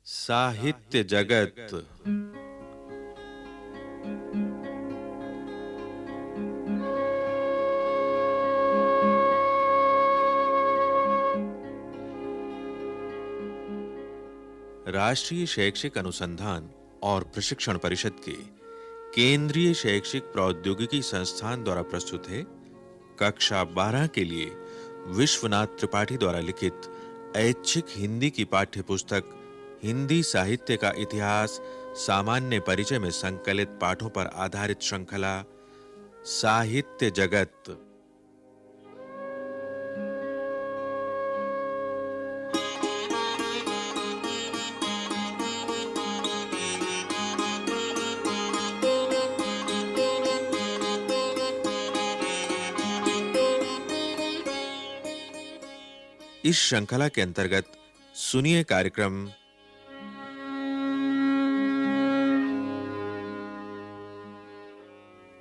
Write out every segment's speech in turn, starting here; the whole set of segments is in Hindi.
साहित्य जगत। राष्ट्रीय शैक्षिक अनुसंधान और प्रशिक्षण परिषद के केंद्रीय शैक्षिक प्रौद्योगिकी संस्थान द्वारा प्रस्तुत है कक्षा 12 के लिए विश्वनाथ त्रिपाठी द्वारा लिखित ऐच्छिक हिंदी की पाठ्य पुस्तक हिंदी साहित्य का इतिहास सामान्य परिचय में संकलित पाठों पर आधारित श्रृंखला साहित्य जगत। इस श्रृंखला के अंतर्गत सुनिए कार्यक्रम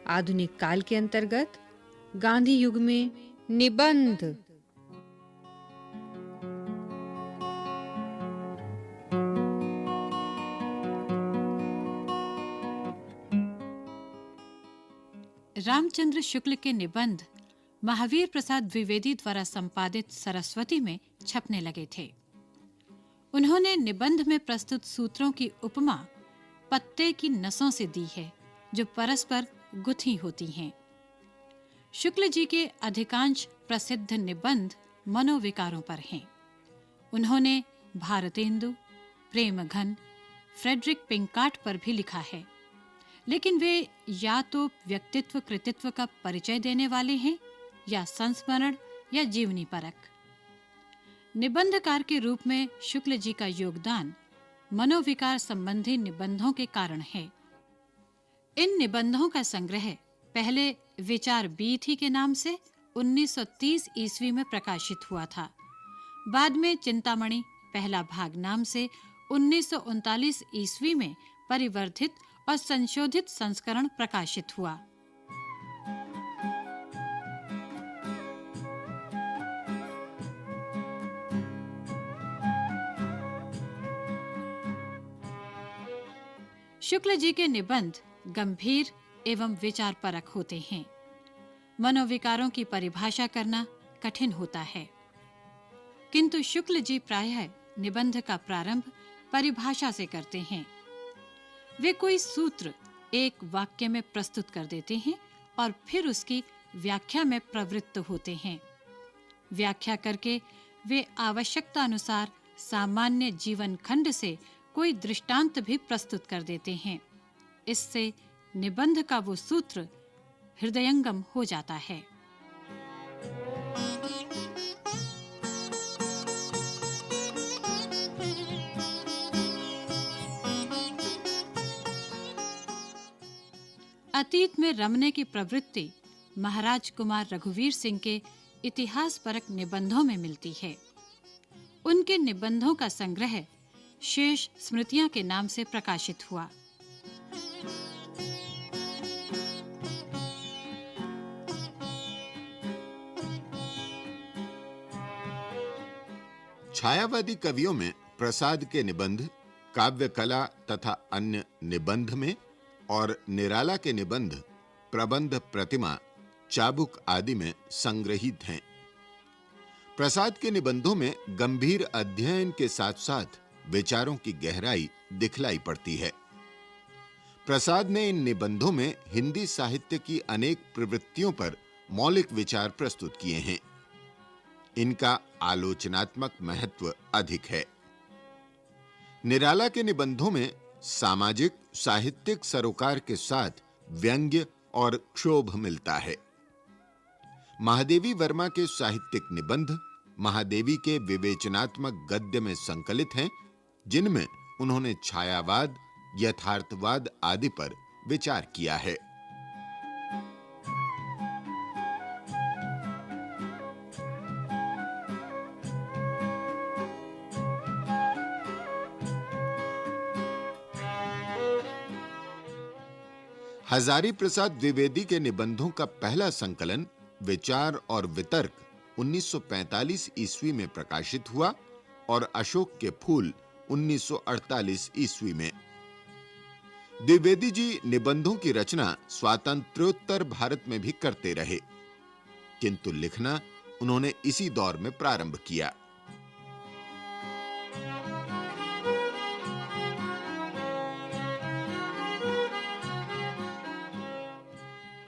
आधुनिक काल के अंतर्गत गांधी युग में निबंध। रामचंद्र शुक्ल के निबंध महावीर प्रसाद द्विवेदी द्वारा संपादित सरस्वती में छपने लगे थे। उन्होंने निबंध में प्रस्तुत सूत्रों की उपमा पत्ते की नसों से दी है जो परस्पर गुथी होती हैं। शुक्ल जी के अधिकांश प्रसिद्ध निबंध मनोविकारों पर हैं। उन्होंने भारतेंदु, प्रेमघन, फ्रेडरिक पिंकार्ट पर भी लिखा है, लेकिन वे या तो व्यक्तित्व कृतित्व का परिचय देने वाले हैं या संस्मरण या जीवनी परक। निबंधकार के रूप में शुक्ल जी का योगदान मनोविकार संबंधी निबंधों के कारण है। इन निबंधों का संग्रह पहले विचार बीथी के नाम से 1930 ईस्वी में प्रकाशित हुआ था। बाद में चिंतामणि पहला भाग नाम से 1939 ईस्वी में परिवर्धित और संशोधित संस्करण प्रकाशित हुआ। शुक्ल जी के निबंध गंभीर एवं विचारपरक होते हैं। मनोविकारों की परिभाषा करना कठिन होता है, किंतु शुक्ल जी प्रायः निबंध का प्रारंभ परिभाषा से करते हैं। वे कोई सूत्र एक वाक्य में प्रस्तुत कर देते हैं और फिर उसकी व्याख्या में प्रवृत्त होते हैं। व्याख्या करके वे आवश्यकता अनुसार सामान्य जीवन खंड से कोई दृष्टांत भी प्रस्तुत कर देते हैं। इससे निबंध का वो सूत्र हृदयंगम हो जाता है। अतीत में रमने की प्रवृत्ति महाराज कुमार रघुवीर सिंह के इतिहास परक निबंधों में मिलती है। उनके निबंधों का संग्रह शेष स्मृतियां के नाम से प्रकाशित हुआ। छायावादी कवियों में प्रसाद के निबंध काव्य कला तथा अन्य निबंध में और निराला के निबंध प्रबंध प्रतिमा चाबुक आदि में संग्रहित हैं। प्रसाद के निबंधों में गंभीर अध्ययन के साथ-साथ विचारों की गहराई दिखलाई पड़ती है। प्रसाद ने इन निबंधों में हिंदी साहित्य की अनेक प्रवृत्तियों पर मौलिक विचार प्रस्तुत किए हैं। इनका आलोचनात्मक महत्व अधिक है। निराला के निबंधों में सामाजिक साहित्यिक सरोकार के साथ व्यंग्य और क्षोभ मिलता है। महादेवी वर्मा के साहित्यिक निबंध महादेवी के विवेचनात्मक गद्य में संकलित हैं, जिनमें उन्होंने छायावाद, यथार्थवाद आदि पर विचार किया है। हजारी प्रसाद द्विवेदी के निबंधों का पहला संकलन विचार और वितर्क 1945 ईस्वी में प्रकाशित हुआ और अशोक के फूल 1948 ईस्वी में। द्विवेदी जी निबंधों की रचना स्वातंत्र्योत्तर भारत में भी करते रहे, किंतु लिखना उन्होंने इसी दौर में प्रारंभ किया।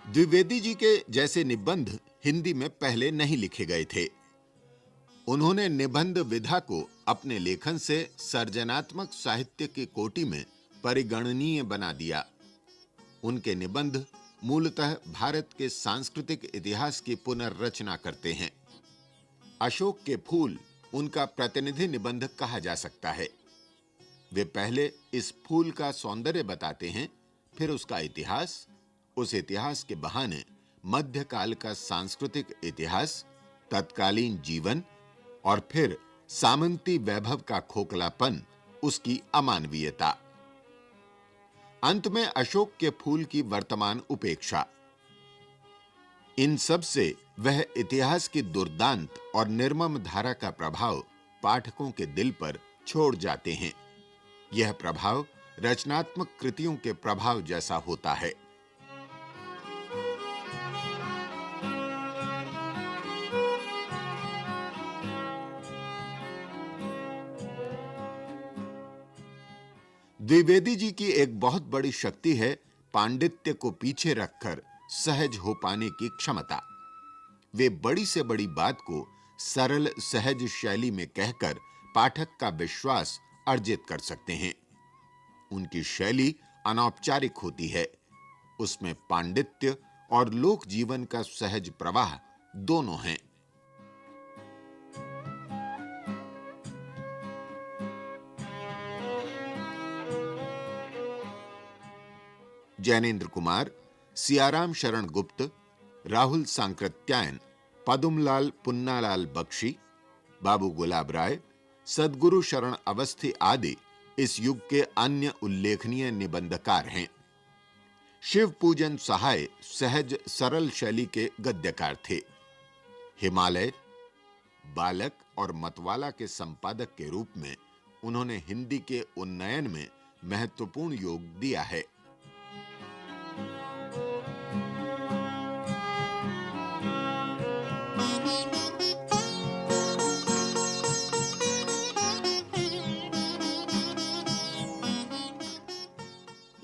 द्विवेदी जी के जैसे निबंध हिंदी में पहले नहीं लिखे गए थे। उन्होंने निबंध विधा को अपने लेखन से सर्जनात्मक साहित्य की कोटि में परिगणनीय बना दिया। उनके निबंध मूलतः भारत के सांस्कृतिक इतिहास की पुनर्रचना करते हैं। अशोक के फूल उनका प्रतिनिधि निबंध कहा जा सकता है। वे पहले इस फूल का सौंदर्य बताते हैं, फिर उसका इतिहास, उस इतिहास के बहाने मध्यकाल का सांस्कृतिक इतिहास, तत्कालीन जीवन और फिर सामंती वैभव का खोखलापन, उसकी अमानवीयता। अंत में अशोक के फूल की वर्तमान उपेक्षा। इन सब से वह इतिहास की दुर्दांत और निर्मम धारा का प्रभाव पाठकों के दिल पर छोड़ जाते हैं। यह प्रभाव रचनात्मक कृतियों के प्रभाव जैसा होता है। द्विवेदी जी की एक बहुत बड़ी शक्ति है पांडित्य को पीछे रखकर सहज हो पाने की क्षमता। वे बड़ी से बड़ी बात को सरल सहज शैली में कहकर पाठक का विश्वास अर्जित कर सकते हैं। उनकी शैली अनौपचारिक होती है। उसमें पांडित्य और लोक जीवन का सहज प्रवाह दोनों हैं। जैनेन्द्र कुमार, सियाराम शरण गुप्त, राहुल सांकृत्यायन, पदुमलाल पुन्नालाल बख्शी, बाबू गुलाब राय, सद्गुरु शरण अवस्थी आदि इस युग के अन्य उल्लेखनीय निबंधकार हैं। शिव पूजन सहाय सहज सरल शैली के गद्यकार थे। हिमालय, बालक और मतवाला के संपादक के रूप में उन्होंने हिंदी के उन्नयन में महत्वपूर्ण योग दिया है।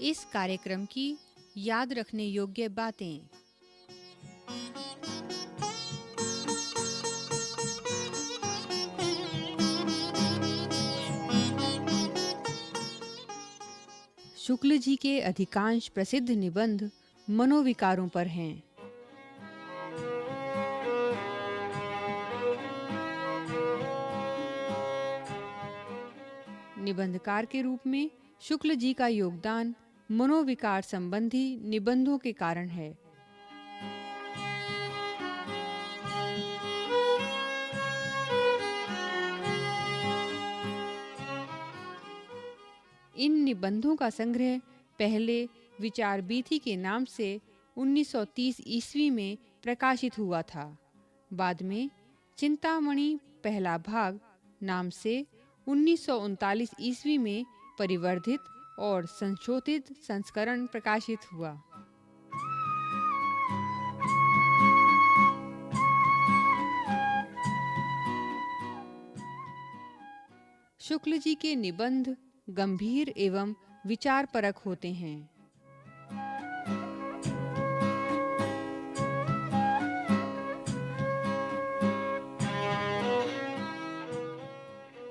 इस कार्यक्रम की याद रखने योग्य बातें। शुक्ल जी के अधिकांश प्रसिद्ध निबंध मनोविकारों पर हैं। निबंधकार के रूप में शुक्ल जी का योगदान मनोविकार संबंधी निबंधों के कारण है। इन निबंधों का संग्रह पहले विचार बीथी के नाम से 1930 ईस्वी में प्रकाशित हुआ था। बाद में चिंतामणि पहला भाग नाम से 1939 ईस्वी में परिवर्धित और संशोधित संस्करण प्रकाशित हुआ। शुक्ल जी के निबंध गंभीर एवं विचारपरक होते हैं।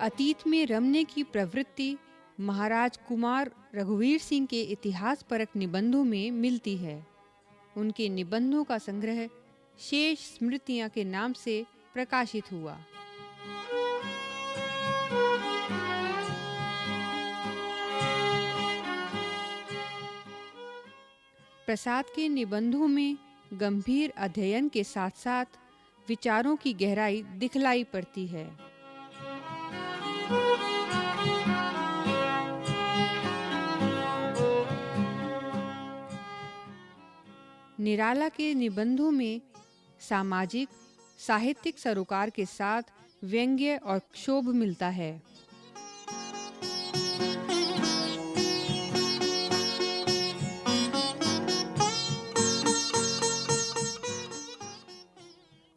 अतीत में रमने की प्रवृत्ति महाराज कुमार रघुवीर सिंह के इतिहास परक निबंधों में मिलती है। उनके निबंधों का संग्रह शेष स्मृतियां के नाम से प्रकाशित हुआ। प्रसाद के निबंधों में गंभीर अध्ययन के साथ साथ विचारों की गहराई दिखलाई पड़ती है। निराला के निबंधों में सामाजिक साहित्यिक सरोकार के साथ व्यंग्य और क्षोभ मिलता है।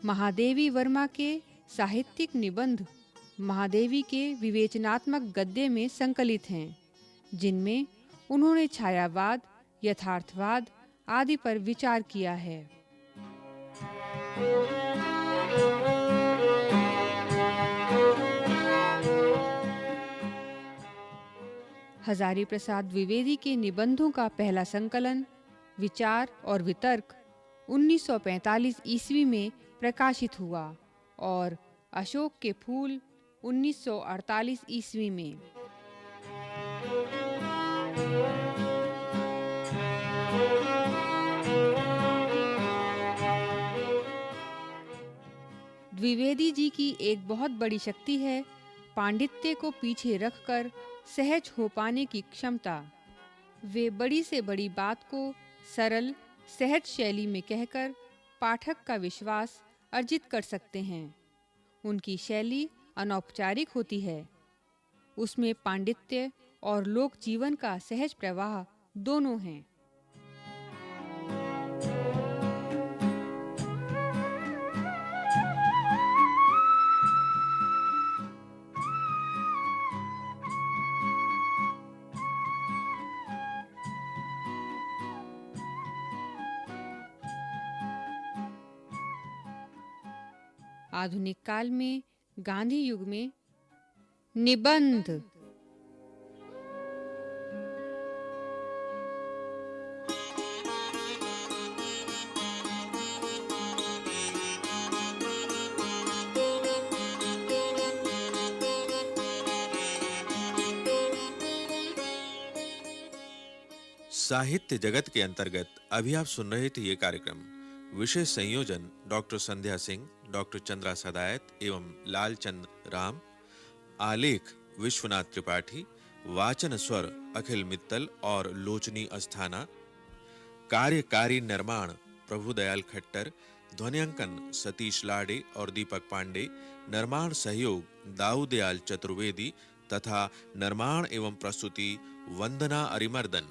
महादेवी वर्मा के साहित्यिक निबंध महादेवी के विवेचनात्मक गद्य में संकलित हैं, जिनमें उन्होंने छायावाद, यथार्थवाद आदि पर विचार किया है। हजारी प्रसाद द्विवेदी के निबंधों का पहला संकलन विचार और वितर्क 1945 ईस्वी में प्रकाशित हुआ और अशोक के फूल 1948 ईस्वी में। द्विवेदी जी की एक बहुत बड़ी शक्ति है पांडित्य को पीछे रखकर सहज हो पाने की क्षमता। वे बड़ी से बड़ी बात को सरल सहज शैली में कहकर पाठक का विश्वास अर्जित कर सकते हैं। उनकी शैली अनौपचारिक होती है, उसमें पांडित्य और लोक जीवन का सहज प्रवाह दोनों हैं। आधुनिक काल में गांधी युग में निबंध साहित्य जगत के अंतर्गत अभी आप सुन रहे थे ये कार्यक्रम। विषय संयोजन डॉक्टर संध्या सिंह, डॉक्टर चंद्रा सदायत एवं लालचंद राम। आलेख विश्वनाथ त्रिपाठी। वाचन स्वर अखिल मित्तल और लोचनी अस्थाना। कार्यकारी निर्माण प्रभुदयाल खट्टर। ध्वनियांकन सतीश लाडे और दीपक पांडे। निर्माण सहयोग दाऊदयाल चतुर्वेदी तथा निर्माण एवं प्रस्तुति वंदना अरिमर्दन।